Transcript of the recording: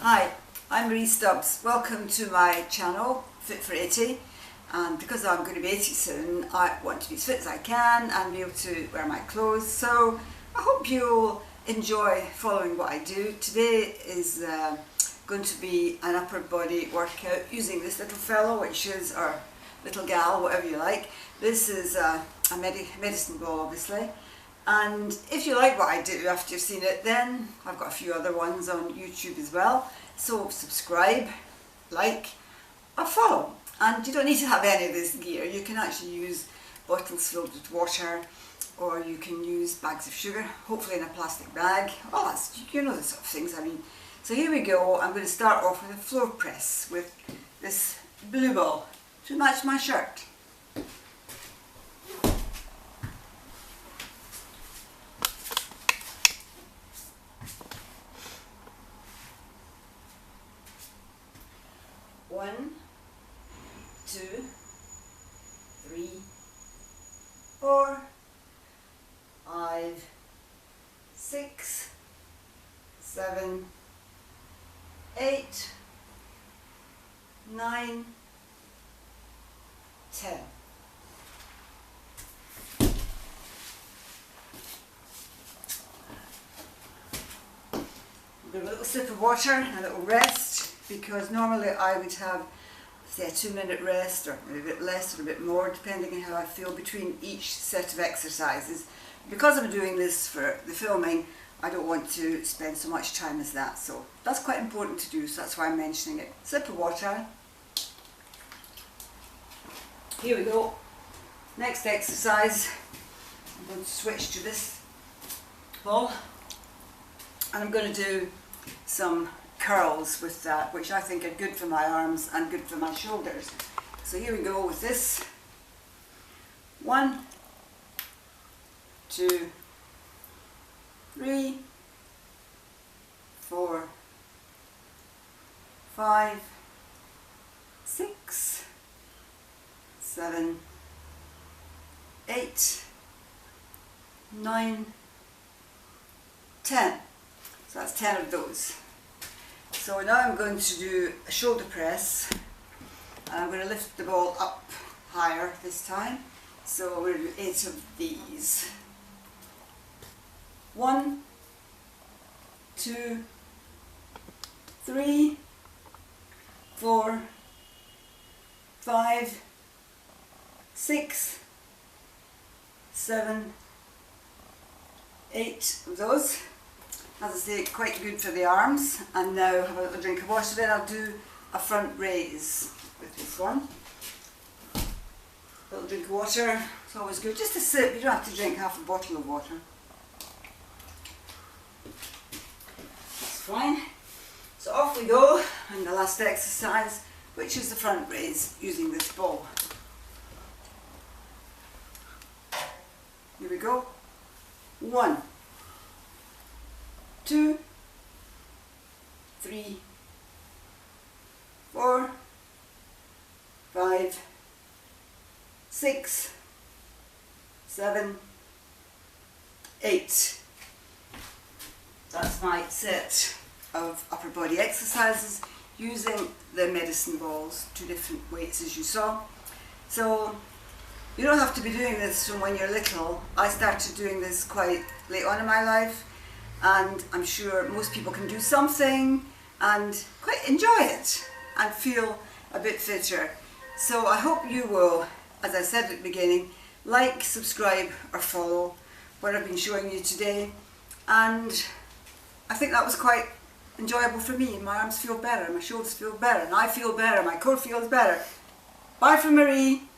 Hi, I'm Marie Stubbs. Welcome to my channel, Fit for 80. And because I'm going to be 80 soon, I want to be as fit as I can and be able to wear my clothes. So I hope you'll enjoy following what I do. Today is going to be an upper body workout using this little fellow, which is, or little gal, whatever you like. This is a medicine ball, obviously. And if you like what I do after you've seen it, then I've got a few other ones on YouTube as well. So subscribe, like, or follow. And you don't need to have any of this gear. You can actually use bottles filled with water, or you can use bags of sugar, hopefully in a plastic bag. Oh, that's, you know the sort of things I mean. So here we go. I'm going to start off with a floor press with this blue ball to match my shirt. One, 2, 3, 4, 5, 6, 7, 8, 9, 10. Give a little sip of water and a little rest, because normally I would have, say, a 2-minute rest, or maybe a bit less or a bit more, depending on how I feel between each set of exercises. Because I'm doing this for the filming, I don't want to spend so much time as that, so that's quite important to do, so that's why I'm mentioning it. Sip of water. Here we go. Next exercise, I'm going to switch to this ball, and I'm going to do some curls with that, which I think are good for my arms and good for my shoulders. So here we go with this. 1, 2, 3, 4, 5, 6, 7, 8, 9, 10. So that's 10 of those. So now I'm going to do a shoulder press, and I'm going to lift the ball up higher this time. So we're going to do 8 of these. 1, 2, 3, 4, 5, 6, 7, 8 of those. As I say, quite good for the arms. And now have a little drink of water, then I'll do a front raise with this one. A little drink of water, it's always good. Just a sip, you don't have to drink half a bottle of water. That's fine. So off we go, and the last exercise, which is the front raise using this ball. Here we go. 1, 2, 3, 4, 5, 6, 7, 8. That's my set of upper body exercises using the medicine balls, 2 different weights as you saw. So you don't have to be doing this from when you're little. I started doing this quite late on in my life, and I'm sure most people can do something and quite enjoy it and feel a bit fitter. So I hope you will, as I said at the beginning, like, subscribe or follow what I've been showing you today. And I think that was quite enjoyable for me. My arms feel better, my shoulders feel better, and I feel better, my core feels better. Bye from Marie.